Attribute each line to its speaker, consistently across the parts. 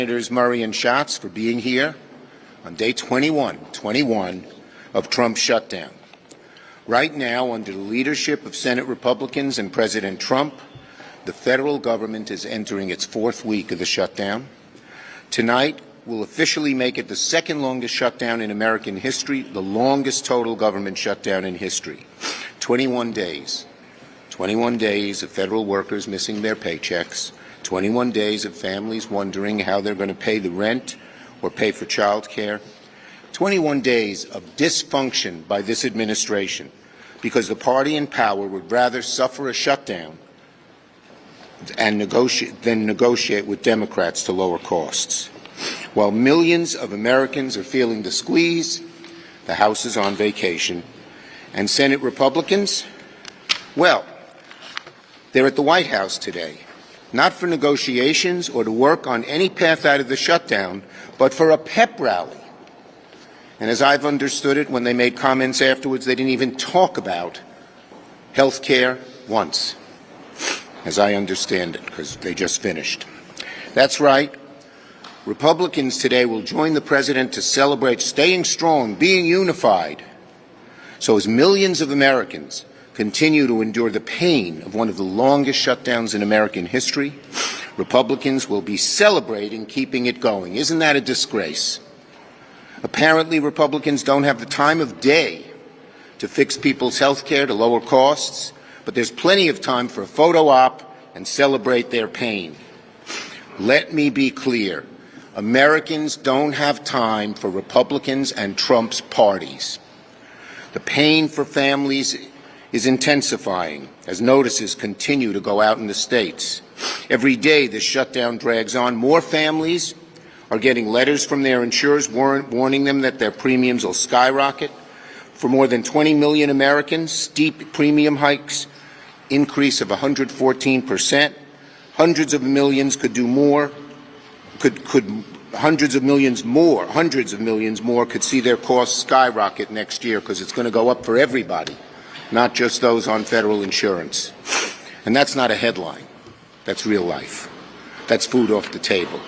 Speaker 1: Senators Murray and Schatz for being here on day 21 of Trump's shutdown. Right now, under the leadership of Senate Republicans and President Trump, the federal government is entering its fourth week of the shutdown. Tonight will officially make it the second longest shutdown in American history, the longest total government shutdown in history. 21 days. 21 days of federal workers missing their paychecks. 21 days of families wondering how they're going to pay the rent or pay for child care. 21 days of dysfunction by this administration because the party in power would rather suffer a shutdown and negotiate with Democrats to lower costs. While millions of Americans are feeling the squeeze, the House is on vacation. And Senate Republicans, well, they're at the White House today, not for negotiations or to work on any path out of the shutdown, but for a pep rally. And as I've understood it, when they made comments afterwards, they didn't even talk about health care once, as I understand it, because they just finished. That's right. Republicans today will join the president to celebrate staying strong, being unified. So as millions of Americans continue to endure the pain of one of the longest shutdowns in American history, Republicans will be celebrating keeping it going. Isn't that a disgrace? Apparently, Republicans don't have the time of day to fix people's health care, to lower costs, but there's plenty of time for a photo op and celebrate their pain. Let me be clear. Americans don't have time for Republicans and Trump's parties. The pain for families is intensifying as notices continue to go out in the states. Every day this shutdown drags on. More families are getting letters from their insurers warning them that their premiums will skyrocket. For more than 20 million Americans, steep premium hikes, increase of 114%. Hundreds of millions could do more. Hundreds of millions more could see their costs skyrocket next year because it's going to go up for everybody, not just those on federal insurance. And that's not a headline. That's real life. That's food off the table.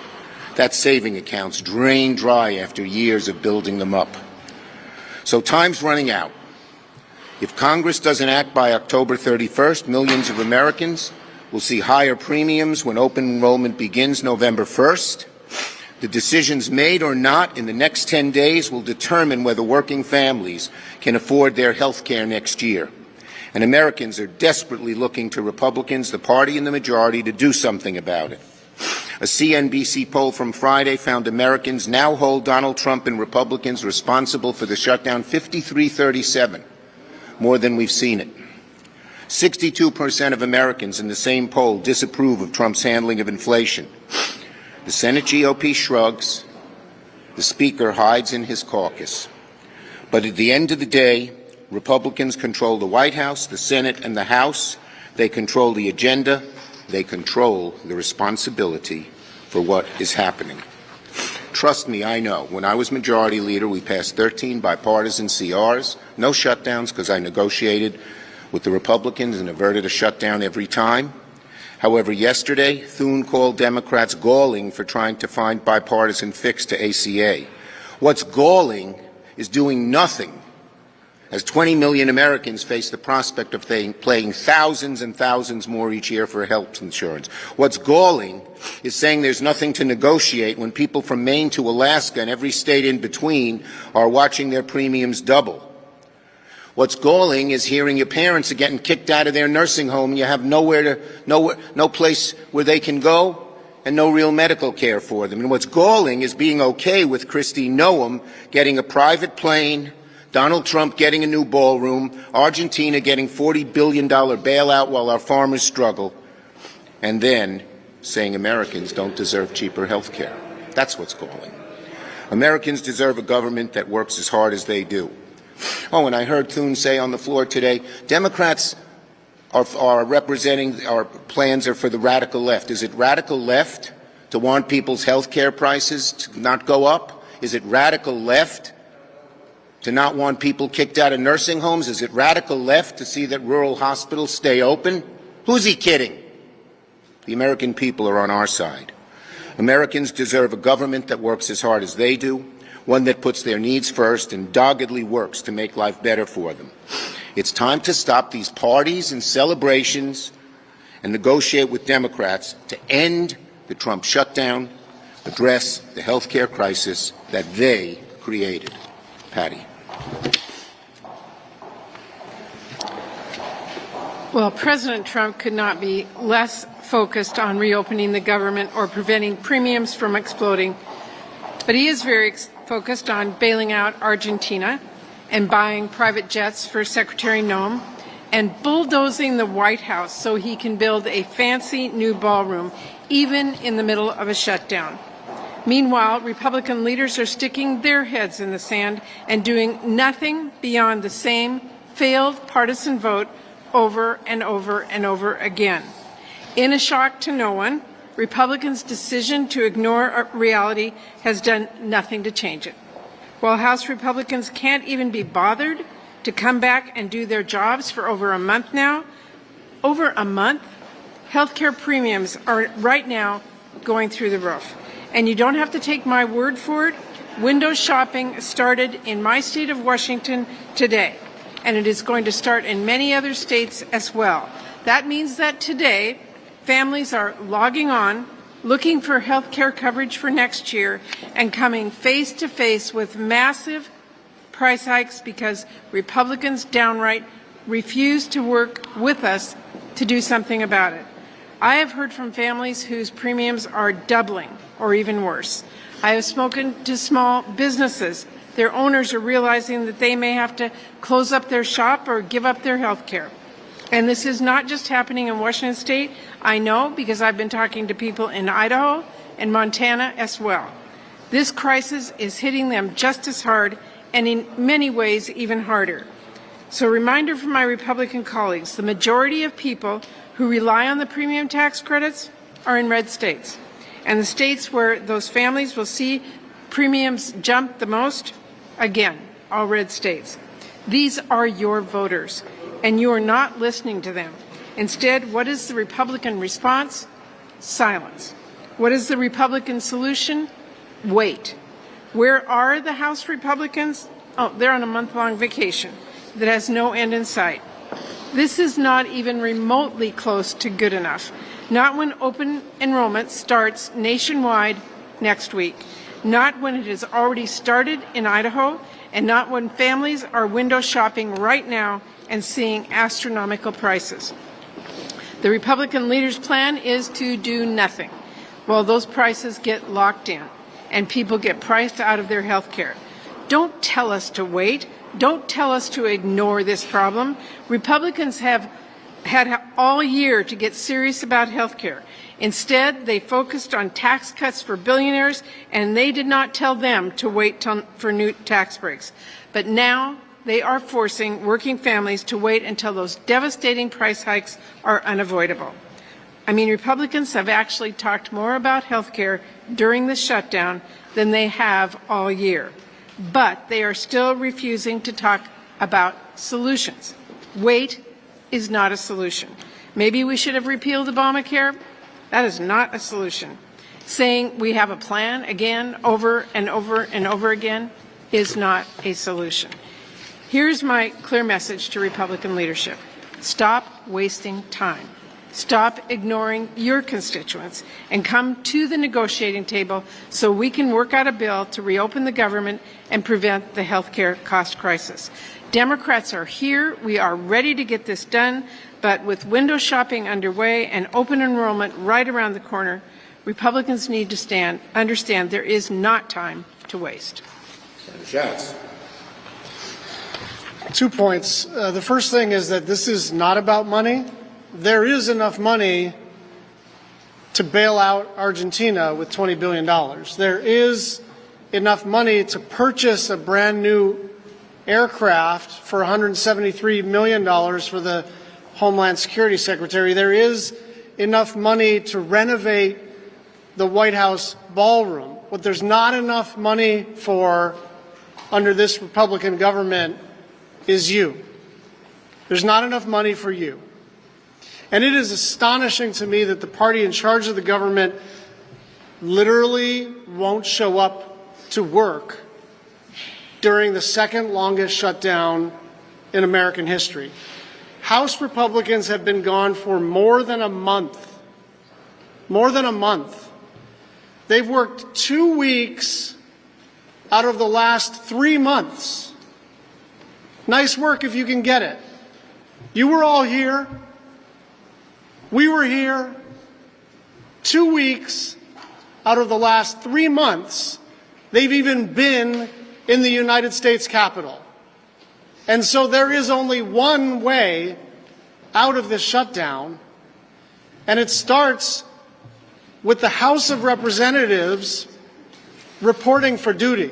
Speaker 1: That's saving accounts drained dry after years of building them up. So time's running out. If Congress doesn't act by October 31st, millions of Americans will see higher premiums when open enrollment begins November 1st. The decisions made or not in the next 10 days will determine whether working families can afford their health care next year. And Americans are desperately looking to Republicans, the party in the majority, to do something about it. A CNBC poll from Friday found Americans now hold Donald Trump and Republicans responsible for the shutdown 53-37, more than we've seen it. 62% of Americans in the same poll disapprove of Trump's handling of inflation. The Senate GOP shrugs. The Speaker hides in his caucus. But at the end of the day, Republicans control the White House, the Senate, and the House. They control the agenda. They control the responsibility for what is happening. Trust me, I know. When I was Majority Leader, we passed 13 bipartisan CRs. No shutdowns because I negotiated with the Republicans and averted a shutdown every time. However, yesterday, Thune called Democrats galling for trying to find bipartisan fix to ACA. What's galling is doing nothing as 20 million Americans face the prospect of paying thousands and thousands more each year for health insurance. What's galling is saying there's nothing to negotiate when people from Maine to Alaska and every state in between are watching their premiums double. What's galling is hearing your parents are getting kicked out of their nursing home and you have no place where they can go and no real medical care for them. And what's galling is being okay with Kristi Noem getting a private plane, Donald Trump getting a new ballroom, Argentina getting $40 billion bailout while our farmers struggle, and then saying Americans don't deserve cheaper health care. That's what's galling. Americans deserve a government that works as hard as they do. Oh, and I heard Thune say on the floor today, Democrats are representing, our plans are for the radical left. Is it radical left to want people's health care prices to not go up? Is it radical left to not want people kicked out of nursing homes? Is it radical left to see that rural hospitals stay open? Who's he kidding? The American people are on our side. Americans deserve a government that works as hard as they do, one that puts their needs first and doggedly works to make life better for them. It's time to stop these parties and celebrations and negotiate with Democrats to end the Trump shutdown, address the health care crisis that they created. Patty.
Speaker 2: Well, President Trump could not be less focused on reopening the government or preventing premiums from exploding, but he is very focused on bailing out Argentina and buying private jets for Secretary Noem and bulldozing the White House so he can build a fancy new ballroom, even in the middle of a shutdown. Meanwhile, Republican leaders are sticking their heads in the sand and doing nothing beyond the same failed partisan vote over and over and over again. In a shock to no one, Republicans' decision to ignore reality has done nothing to change it. While House Republicans can't even be bothered to come back and do their jobs for over a month now, healthcare premiums are right now going through the roof. And you don't have to take my word for it. Window shopping started in my state of Washington today, and it is going to start in many other states as well. That means that today, families are logging on, looking for health care coverage for next year, and coming face to face with massive price hikes because Republicans downright refuse to work with us to do something about it. I have heard from families whose premiums are doubling or even worse. I have spoken to small businesses. Their owners are realizing that they may have to close up their shop or give up their health care. And this is not just happening in Washington State. I know because I've been talking to people in Idaho and Montana as well. This crisis is hitting them just as hard and in many ways even harder. So a reminder from my Republican colleagues, the majority of people who rely on the premium tax credits are in red states. And the states where those families will see premiums jump the most, again, all red states. These are your voters, and you are not listening to them. Instead, what is the Republican response? Silence. What is the Republican solution? Wait. Where are the House Republicans? Oh, they're on a month-long vacation that has no end in sight. This is not even remotely close to good enough. Not when open enrollment starts nationwide next week. Not when it has already started in Idaho, and not when families are window shopping right now and seeing astronomical prices. The Republican leaders' plan is to do nothing while those prices get locked in and people get priced out of their health care. Don't tell us to wait. Don't tell us to ignore this problem. Republicans have had all year to get serious about health care. Instead, they focused on tax cuts for billionaires, and they did not tell them to wait for new tax breaks. But now they are forcing working families to wait until those devastating price hikes are unavoidable. I mean, Republicans have actually talked more about health care during the shutdown than they have all year. But they are still refusing to talk about solutions. Wait is not a solution. Maybe we should have repealed Obamacare. That is not a solution. Saying we have a plan again, over and over and over again, is not a solution. Here's my clear message to Republican leadership. Stop wasting time. Stop ignoring your constituents and come to the negotiating table so we can work out a bill to reopen the government and prevent the health care cost crisis. Democrats are here. We are ready to get this done. But with window shopping underway and open enrollment right around the corner, Republicans need to understand there is not time to waste.
Speaker 1: Senator Schatz.
Speaker 3: 2 points. The first thing is that this is not about money. There is enough money to bail out Argentina with $20 billion. There is enough money to purchase a brand new aircraft for $173 million for the Homeland Security Secretary. There is enough money to renovate the White House ballroom. What there's not enough money for under this Republican government is you. There's not enough money for you. And it is astonishing to me that the party in charge of the government literally won't show up to work during the second longest shutdown in American history. House Republicans have been gone for more than a month. More than a month. They've worked 2 weeks out of the last 3 months. Nice work if you can get it. You were all here. We were here. 2 weeks out of the last 3 months, they've even been in the United States Capitol. And so there is only one way out of this shutdown, and it starts with the House of Representatives reporting for duty.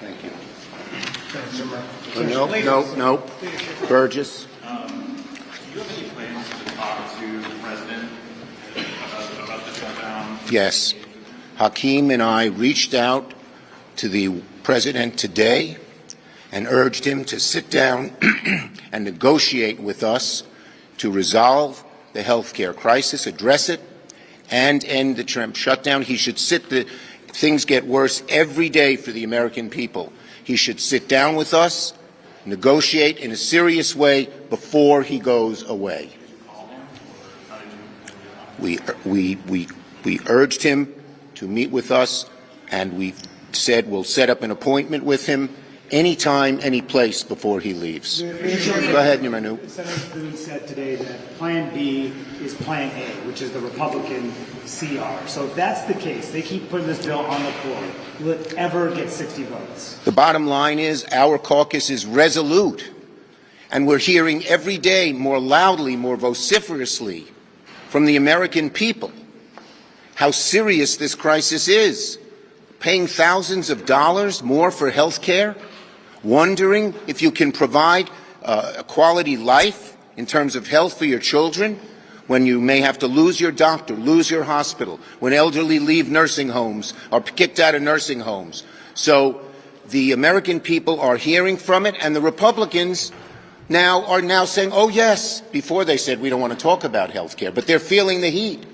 Speaker 1: Thank you. No. Burgess.
Speaker 4: Do you have any plans to talk to the president about the shutdown?
Speaker 1: Yes. Hakeem and I reached out to the president today and urged him to sit down and negotiate with us to resolve the health care crisis, address it, and end the Trump shutdown. He should things get worse every day for the American people. He should sit down with us, negotiate in a serious way before he goes away. We urged him to meet with us, and we said we'll set up an appointment with him anytime, any place before he leaves. Go ahead, Manu.
Speaker 5: Senator Boone said today that Plan B is Plan A, which is the Republican CR. So if that's the case, they keep putting this bill on the floor. Will it ever get 60 votes?
Speaker 1: The bottom line is our caucus is resolute, and we're hearing every day more loudly, more vociferously from the American people how serious this crisis is. Paying thousands of dollars more for health care, wondering if you can provide a quality life in terms of health for your children when you may have to lose your doctor, lose your hospital, when elderly leave nursing homes or kicked out of nursing homes. So the American people are hearing from it, and the Republicans are now saying, oh yes, before they said we don't want to talk about health care, but they're feeling the heat.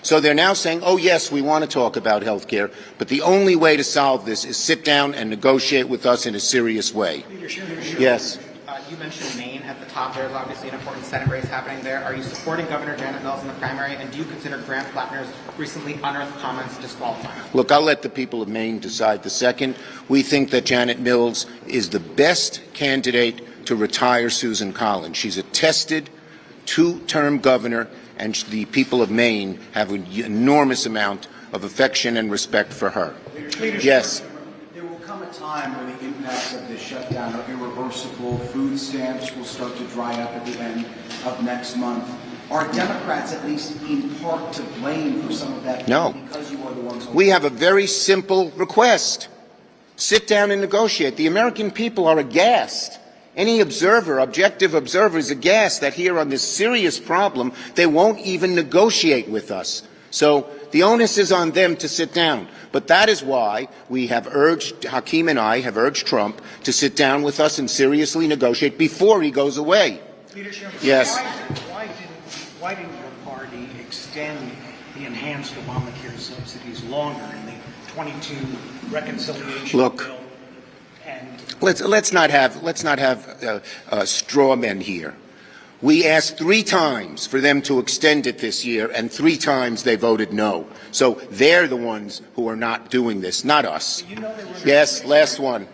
Speaker 1: So they're now saying, oh yes, we want to talk about health care, but the only way to solve this is sit down and negotiate with us in a serious way. Yes.
Speaker 6: You mentioned Maine at the top. There's obviously an important Senate race happening there. Are you supporting Governor Janet Mills in the primary, and do you consider Grant Plattner's recently unearthed comments disqualifying?
Speaker 1: Look, I'll let the people of Maine decide the second. We think that Janet Mills is the best candidate to retire Susan Collins. She's a tested, two-term governor, and the people of Maine have an enormous amount of affection and respect for her. Yes.
Speaker 7: There will come a time where the impacts of this shutdown are irreversible. Food stamps will start to dry up at the end of next month. Are Democrats at least in part to blame for some of that?
Speaker 1: No.
Speaker 7: Because you are the ones.
Speaker 1: We have a very simple request. Sit down and negotiate. The American people are aghast. Any observer, objective observer, is aghast that here on this serious problem, they won't even negotiate with us. So the onus is on them to sit down. But that is why we have urged, Hakeem and I have urged Trump to sit down with us and seriously negotiate before he goes away.
Speaker 5: Leadership,
Speaker 1: Yes.
Speaker 5: Why didn't your party extend the enhanced Obamacare subsidies longer in the 22 reconciliation bill?
Speaker 1: Let's not have straw men here. We asked 3 times for them to extend it this year, and 3 times they voted no. So they're the ones who are not doing this, not us. Yes, last one.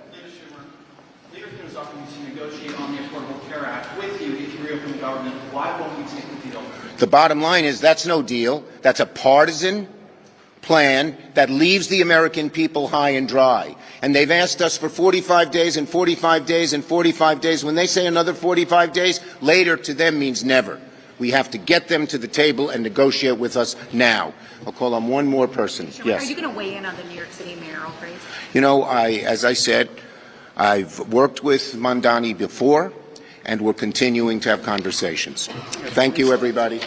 Speaker 8: Leadership is offering to negotiate on the Affordable Care Act with you if you reopen the government. Why won't we take the deal?
Speaker 1: The bottom line is that's no deal. That's a partisan plan that leaves the American people high and dry. And they've asked us for 45 days and 45 days and 45 days. When they say another 45 days, later to them means never. We have to get them to the table and negotiate with us now. I'll call on one more person. Yes.
Speaker 9: Are you going to weigh in on the New York City mayoral race?
Speaker 1: You know, as I said, I've worked with Mandani before, and we're continuing to have conversations. Thank you, everybody.